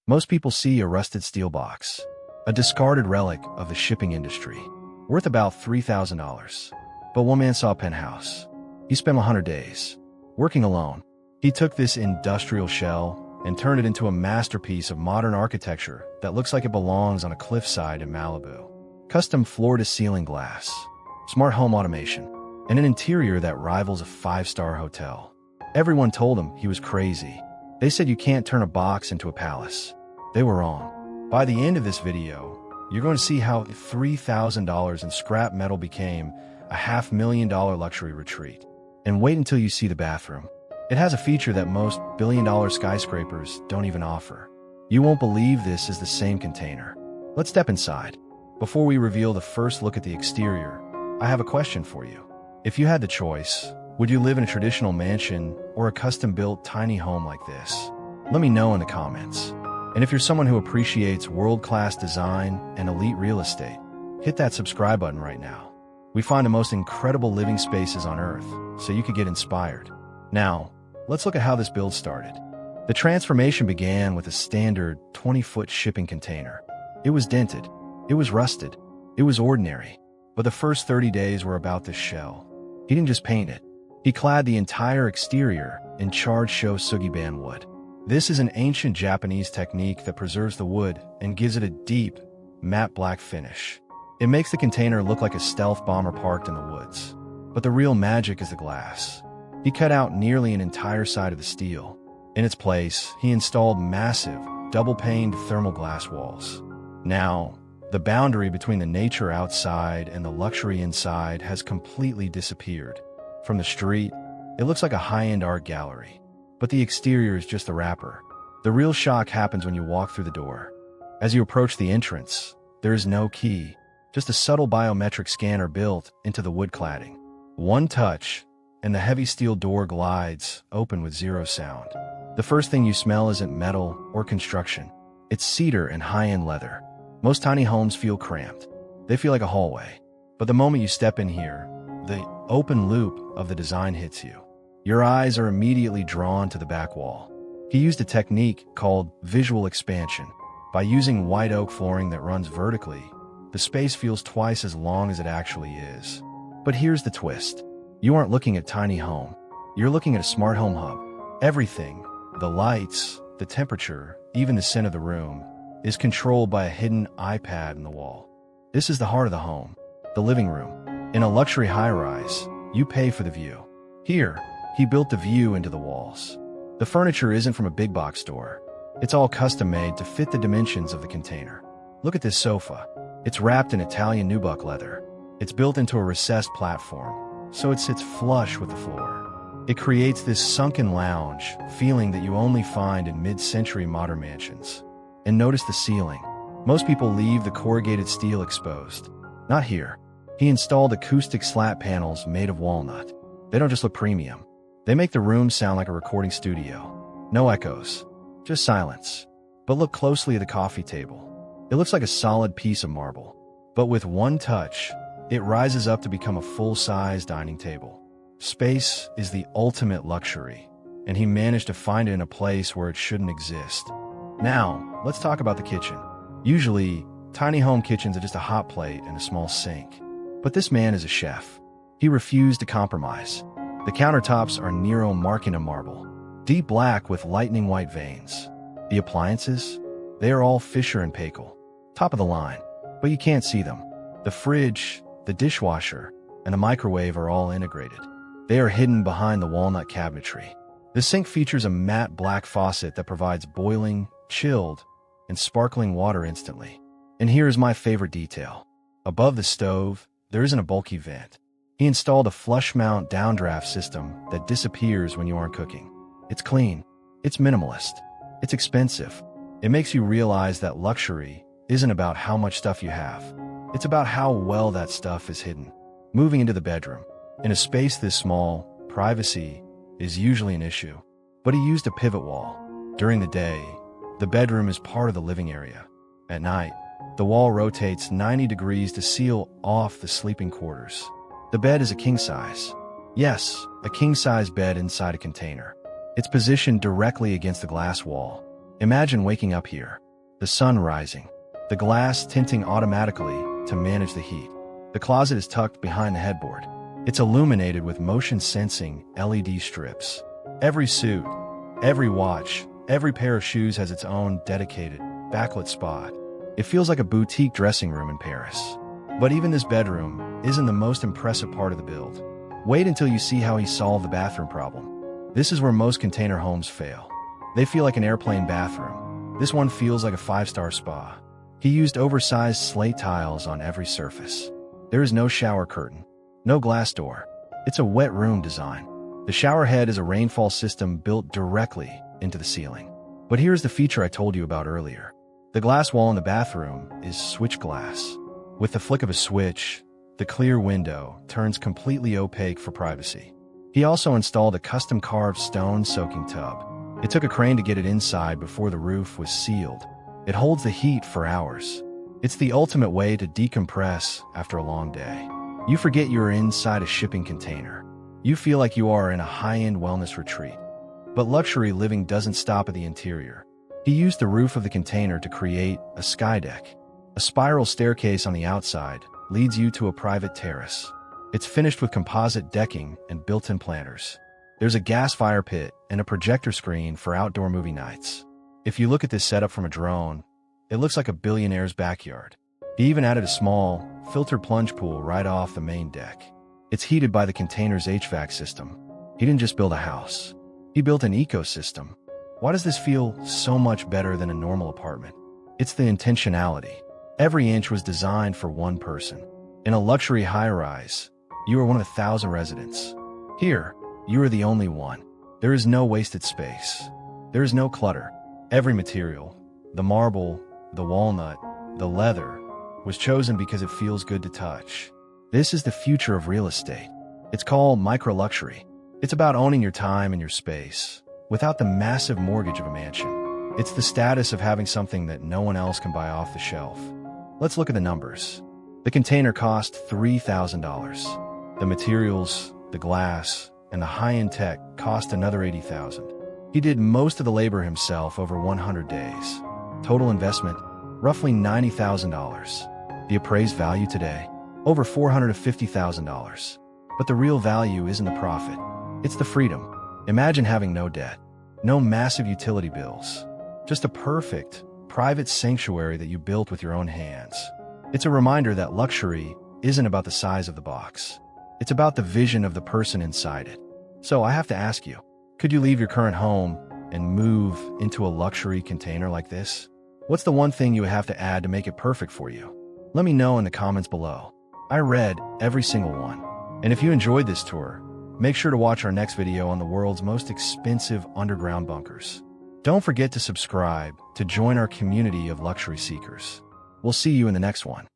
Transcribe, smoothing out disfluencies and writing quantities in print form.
Most people see a rusted steel box, a discarded relic of the shipping industry, worth about $3,000. But one man saw a penthouse. He spent 100 days working alone. He took this industrial shell and turned it into a masterpiece of modern architecture that looks like it belongs on a cliffside in Malibu. Custom floor-to-ceiling glass, smart home automation, and an interior that rivals a 5-star hotel. Everyone told him he was crazy. They said you can't turn a box into a palace. They were wrong. By the end of this video, you're going to see how $3,000 in scrap metal became a $500,000 luxury retreat. And wait until you see the bathroom. It has a feature that most billion-dollar skyscrapers don't even offer. You won't believe this is the same container. Let's step inside. Before we reveal the first look at the exterior, I have a question for you. If you had the choice, would you live in a traditional mansion or a custom-built tiny home like this? Let me know in the comments. And if you're someone who appreciates world-class design and elite real estate, hit that subscribe button right now. We find the most incredible living spaces on Earth, so you could get inspired. Now, let's look at how this build started. The transformation began with a standard 20-foot shipping container. It was dented. It was rusted. It was ordinary. But the first 30 days were about this shell. He didn't just paint it. He clad the entire exterior in charred Shou Sugi Ban wood. This is an ancient Japanese technique that preserves the wood and gives it a deep, matte black finish. It makes the container look like a stealth bomber parked in the woods. But the real magic is the glass. He cut out nearly an entire side of the steel. In its place, he installed massive, double-paned thermal glass walls. Now, the boundary between the nature outside and the luxury inside has completely disappeared. From the street, it looks like a high-end art gallery. But the exterior is just the wrapper. The real shock happens when you walk through the door. As you approach the entrance, there is no key, just a subtle biometric scanner built into the wood cladding. One touch, and the heavy steel door glides open with zero sound. The first thing you smell isn't metal or construction. It's cedar and high-end leather. Most tiny homes feel cramped. They feel like a hallway. But the moment you step in here, the open loop of the design hits you. Your eyes are immediately drawn to the back wall. He used a technique called visual expansion. By using white oak flooring that runs vertically, the space feels twice as long as it actually is. But here's the twist. You aren't looking at tiny home. You're looking at a smart home hub. Everything, the lights, the temperature, even the scent of the room, is controlled by a hidden iPad in the wall. This is the heart of the home, the living room. In a luxury high-rise, you pay for the view. Here, he built the view into the walls. The furniture isn't from a big box store. It's all custom-made to fit the dimensions of the container. Look at this sofa. It's wrapped in Italian nubuck leather. It's built into a recessed platform, so it sits flush with the floor. It creates this sunken lounge feeling that you only find in mid-century modern mansions. And notice the ceiling. Most people leave the corrugated steel exposed. Not here. He installed acoustic slat panels made of walnut. They don't just look premium. They make the room sound like a recording studio. No echoes, just silence. But look closely at the coffee table. It looks like a solid piece of marble. But with one touch, it rises up to become a full-size dining table. Space is the ultimate luxury, and he managed to find it in a place where it shouldn't exist. Now, let's talk about the kitchen. Usually, tiny home kitchens are just a hot plate and a small sink. But this man is a chef. He refused to compromise. The countertops are Nero Marquina marble, deep black with lightning white veins. The appliances? They are all Fisher and Paykel, top of the line, but you can't see them. The fridge, the dishwasher, and the microwave are all integrated. They are hidden behind the walnut cabinetry. The sink features a matte black faucet that provides boiling, chilled, and sparkling water instantly. And here is my favorite detail. Above the stove, there isn't a bulky vent. He installed a flush mount downdraft system that disappears when you aren't cooking. It's clean. It's minimalist. It's expensive. It makes you realize that luxury isn't about how much stuff you have. It's about how well that stuff is hidden. Moving into the bedroom. In a space this small, privacy is usually an issue. But he used a pivot wall. During the day, the bedroom is part of the living area. At night, the wall rotates 90 degrees to seal off the sleeping quarters. The bed is a king size. Yes, a king-size bed inside a container. It's positioned directly against the glass wall. Imagine waking up here, the sun rising, the glass tinting automatically to manage the heat. The closet is tucked behind the headboard. It's illuminated with motion-sensing LED strips. Every suit, every watch, every pair of shoes has its own dedicated, backlit spot. It feels like a boutique dressing room in Paris. But even this bedroom isn't the most impressive part of the build. Wait until you see how he solved the bathroom problem. This is where most container homes fail. They feel like an airplane bathroom. This one feels like a 5-star spa. He used oversized slate tiles on every surface. There is no shower curtain, no glass door. It's a wet room design. The shower head is a rainfall system built directly into the ceiling. But here's the feature I told you about earlier. The glass wall in the bathroom is switch glass. With the flick of a switch, the clear window turns completely opaque for privacy. He also installed a custom-carved stone-soaking tub. It took a crane to get it inside before the roof was sealed. It holds the heat for hours. It's the ultimate way to decompress after a long day. You forget you're inside a shipping container. You feel like you are in a high-end wellness retreat. But luxury living doesn't stop at the interior. He used the roof of the container to create a skydeck. A spiral staircase on the outside leads you to a private terrace. It's finished with composite decking and built-in planters. There's a gas fire pit and a projector screen for outdoor movie nights. If you look at this setup from a drone, it looks like a billionaire's backyard. He even added a small, filtered plunge pool right off the main deck. It's heated by the container's HVAC system. He didn't just build a house. He built an ecosystem. Why does this feel so much better than a normal apartment? It's the intentionality. Every inch was designed for one person. In a luxury high-rise, you are one of 1,000 residents. Here, you are the only one. There is no wasted space. There is no clutter. Every material, the marble, the walnut, the leather, was chosen because it feels good to touch. This is the future of real estate. It's called micro-luxury. It's about owning your time and your space, without the massive mortgage of a mansion. It's the status of having something that no one else can buy off the shelf. Let's look at the numbers. The container cost $3,000. The materials, the glass, and the high-end tech cost another $80,000. He did most of the labor himself over 100 days. Total investment, roughly $90,000. The appraised value today, over $450,000. But the real value isn't the profit. It's the freedom. Imagine having no debt, no massive utility bills, just a perfect, private sanctuary that you built with your own hands. It's a reminder that luxury isn't about the size of the box. It's about the vision of the person inside it. So I have to ask you, could you leave your current home and move into a luxury container like this? What's the one thing you would have to add to make it perfect for you? Let me know in the comments below. I read every single one. And if you enjoyed this tour, make sure to watch our next video on the world's most expensive underground bunkers. Don't forget to subscribe to join our community of luxury seekers. We'll see you in the next one.